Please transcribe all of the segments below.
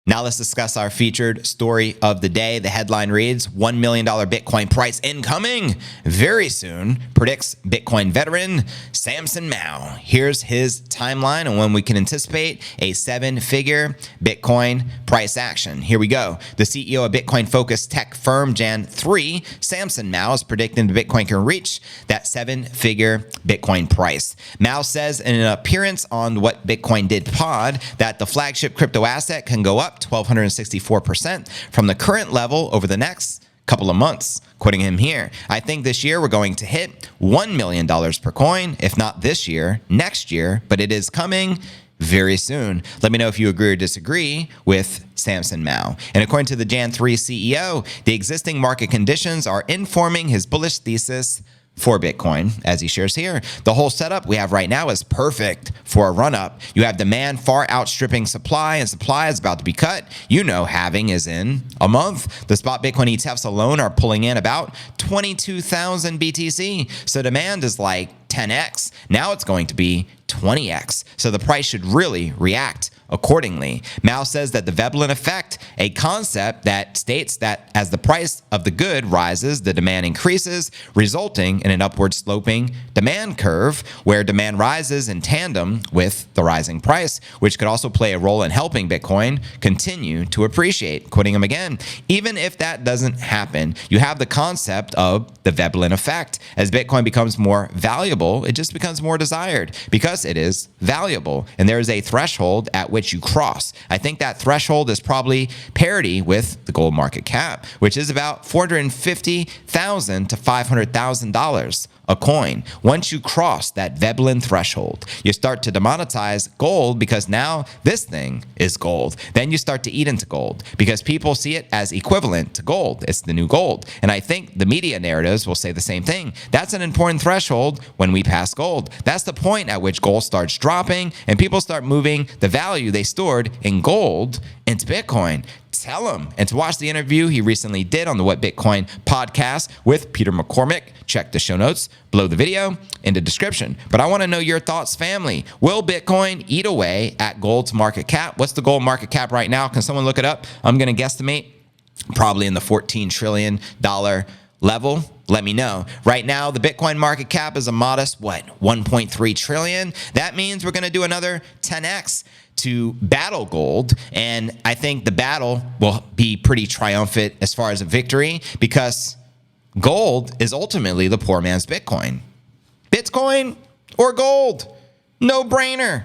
Now let's discuss our featured story of the day. The headline reads, $1 million Bitcoin price incoming very soon, predicts Bitcoin veteran Samson Mow. Here's his timeline on when we can anticipate a 7-figure Bitcoin price action. Here we go. The CEO of Bitcoin-focused tech firm Jan3, Samson Mow, is predicting the Bitcoin can reach that 7-figure Bitcoin price. Mow says in an appearance on What Bitcoin Did pod that the flagship crypto asset can go up 1,264% from the current level over the next couple of months. Quoting him here, I think this year we're going to hit $1 million per coin, if not this year, next year, but it is coming very soon. Let me know if you agree or disagree with Samson Mow. And according to the Jan3 CEO, the existing market conditions are informing his bullish thesis for Bitcoin, as he shares here. The whole setup we have right now is perfect for a run-up. You have demand far outstripping supply, and supply is about to be cut. You know, halving is in a month. The spot Bitcoin ETFs alone are pulling in about 22,000 BTC. So demand is like 10x. Now it's going to be 20x. So the price should really react accordingly. Mow says that the Veblen effect, a concept that states that as the price of the good rises, the demand increases, resulting in an upward sloping demand curve where demand rises in tandem with the rising price, which could also play a role in helping Bitcoin continue to appreciate. Quoting him again, even if that doesn't happen, you have the concept of the Veblen effect. As Bitcoin becomes more valuable, it just becomes more desired because it is valuable. And there is a threshold at which you cross. I think that threshold is probably parity with the gold market cap, which is about $450,000 to $500,000 a coin. Once you cross that Veblen threshold, you start to demonetize gold because now this thing is gold. Then you start to eat into gold because people see it as equivalent to gold. It's the new gold. And I think the media narratives will say the same thing. That's an important threshold when we pass gold. That's the point at which gold starts dropping and people start moving the value they stored in gold into Bitcoin. Tell him. And to watch the interview he recently did on the What Bitcoin podcast with Peter McCormick, check the show notes below the video in the description. But I want to know your thoughts, family. Will Bitcoin eat away at gold's market cap? What's the gold market cap right now? Can someone look it up? I'm going to guesstimate probably in the $14 trillion level. Let me know. Right now, the Bitcoin market cap is a modest, 1.3 trillion. That means we're going to do another 10x to battle gold. And I think the battle will be pretty triumphant as far as a victory because gold is ultimately the poor man's Bitcoin. Bitcoin or gold? No brainer.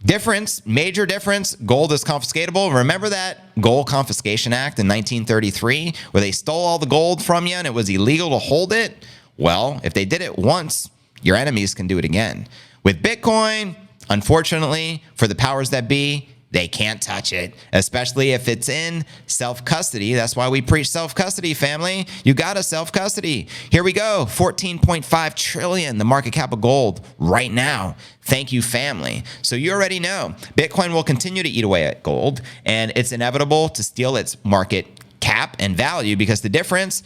Difference, major difference, gold is confiscatable. Remember that Gold Confiscation Act in 1933 where they stole all the gold from you and it was illegal to hold it? Well, if they did it once, your enemies can do it again. With Bitcoin, unfortunately, for the powers that be, they can't touch it, especially if it's in self-custody. That's why we preach self-custody, family. You got to self-custody. Here we go. 14.5 trillion, the market cap of gold right now. Thank you, family. So you already know Bitcoin will continue to eat away at gold, and it's inevitable to steal its market cap and value because the difference,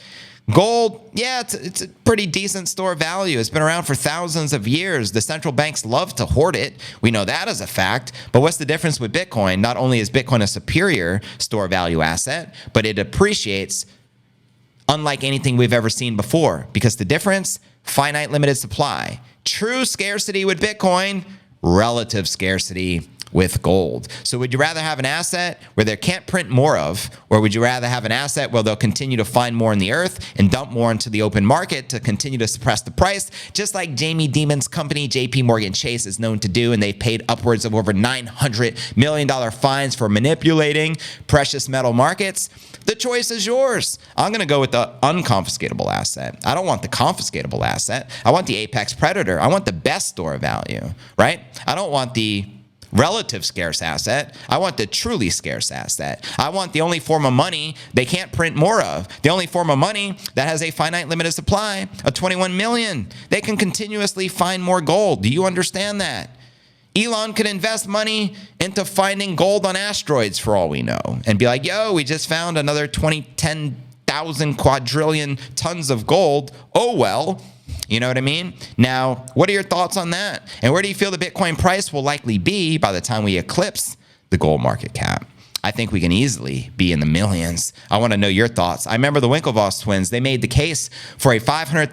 gold, yeah, it's a pretty decent store of value. It's been around for thousands of years. The central banks love to hoard it. We know that as a fact. But what's the difference with Bitcoin? Not only is Bitcoin a superior store value asset, but it appreciates unlike anything we've ever seen before. Because the difference, finite limited supply. True scarcity with Bitcoin, relative scarcity with gold. So would you rather have an asset where they can't print more of, or would you rather have an asset where they'll continue to find more in the earth and dump more into the open market to continue to suppress the price, just like Jamie Dimon's company, JP Morgan Chase, is known to do, and they've paid upwards of over $900 million fines for manipulating precious metal markets? The choice is yours. I'm going to go with the unconfiscatable asset. I don't want the confiscatable asset. I want the apex predator. I want the best store of value, right? I don't want the relative scarce asset. I want the truly scarce asset. I want the only form of money they can't print more of. The only form of money that has a finite limited supply of 21 million. They can continuously find more gold. Do you understand that? Elon could invest money into finding gold on asteroids for all we know and be like, yo, we just found another 10,000 quadrillion tons of gold. Oh, well. You know what I mean? Now, what are your thoughts on that? And where do you feel the Bitcoin price will likely be by the time we eclipse the gold market cap? I think we can easily be in the millions. I want to know your thoughts. I remember the Winklevoss twins. They made the case for a $500,000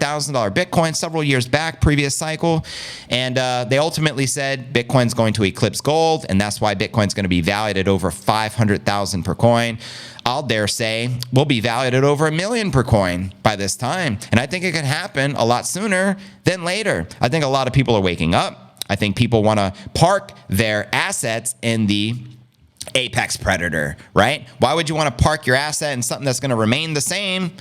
Bitcoin several years back, previous cycle. And they ultimately said Bitcoin's going to eclipse gold, and that's why Bitcoin's going to be valued at over 500,000 per coin. I'll dare say we'll be valued at over $1 million per coin by this time. And I think it could happen a lot sooner than later. I think a lot of people are waking up. I think people want to park their assets in the apex predator, right? Why would you want to park your asset in something that's going to remain the same,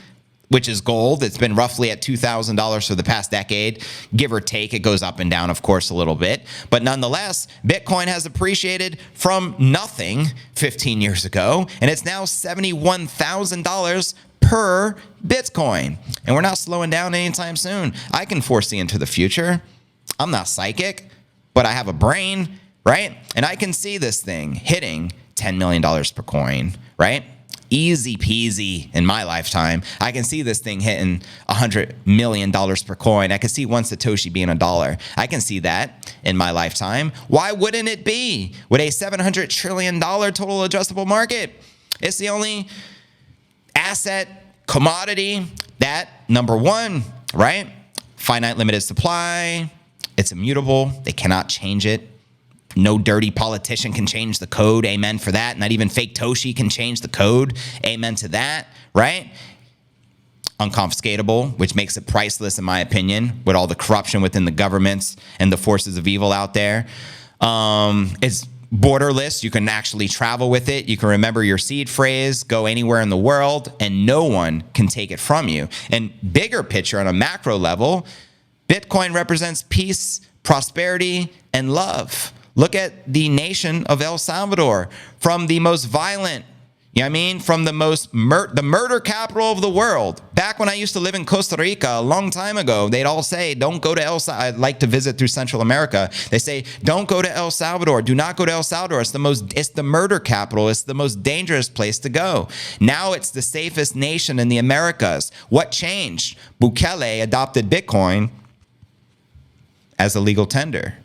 which is gold? It's been roughly at $2,000 for the past decade, give or take. It goes up and down, of course, a little bit. But nonetheless, Bitcoin has appreciated from nothing 15 years ago, and it's now $71,000 per Bitcoin. And we're not slowing down anytime soon. I can foresee into the future. I'm not psychic, but I have a brain, right? And I can see this thing hitting $10 million per coin, right? Easy peasy in my lifetime. I can see this thing hitting $100 million per coin. I can see one Satoshi being $1. I can see that in my lifetime. Why wouldn't it be with a $700 trillion total addressable market? It's the only asset commodity that, number one, right? Finite limited supply. It's immutable. They cannot change it. No dirty politician can change the code. Amen for that. Not even fake Toshi can change the code. Amen to that, right? Unconfiscatable, which makes it priceless, in my opinion, with all the corruption within the governments and the forces of evil out there. It's borderless. You can actually travel with it. You can remember your seed phrase, go anywhere in the world, and no one can take it from you. And bigger picture on a macro level, Bitcoin represents peace, prosperity, and love. Look at the nation of El Salvador, from the most violent, from the murder capital of the world. Back when I used to live in Costa Rica a long time ago, they'd all say, don't go to El Salvador. I'd like to visit through Central America. They say, don't go to El Salvador. Do not go to El Salvador. It's the murder capital. It's the most dangerous place to go. Now it's the safest nation in the Americas. What changed? Bukele adopted Bitcoin as a legal tender.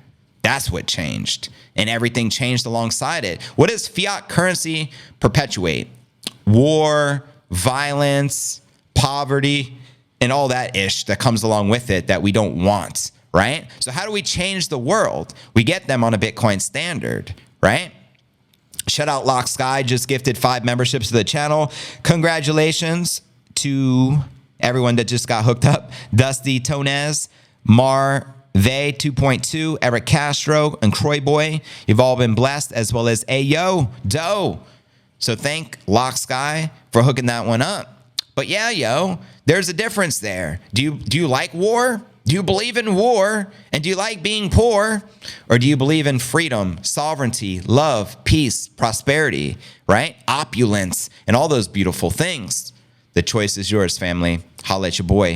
That's what changed. And everything changed alongside it. What does fiat currency perpetuate? War, violence, poverty, and all that ish that comes along with it that we don't want, right? So how do we change the world? We get them on a Bitcoin standard, right? Shout out Lock Sky, just gifted 5 memberships to the channel. Congratulations to everyone that just got hooked up. Dusty Tonez, Mar Vey 2.2, Eric Castro, and Croy Boy. You've all been blessed, as well as Ayo Doe. So thank Lock Sky for hooking that one up. But yeah, there's a difference there. Do you like war? Do you believe in war? And do you like being poor? Or do you believe in freedom, sovereignty, love, peace, prosperity, right? Opulence, and all those beautiful things? The choice is yours, family. Holla at your boy.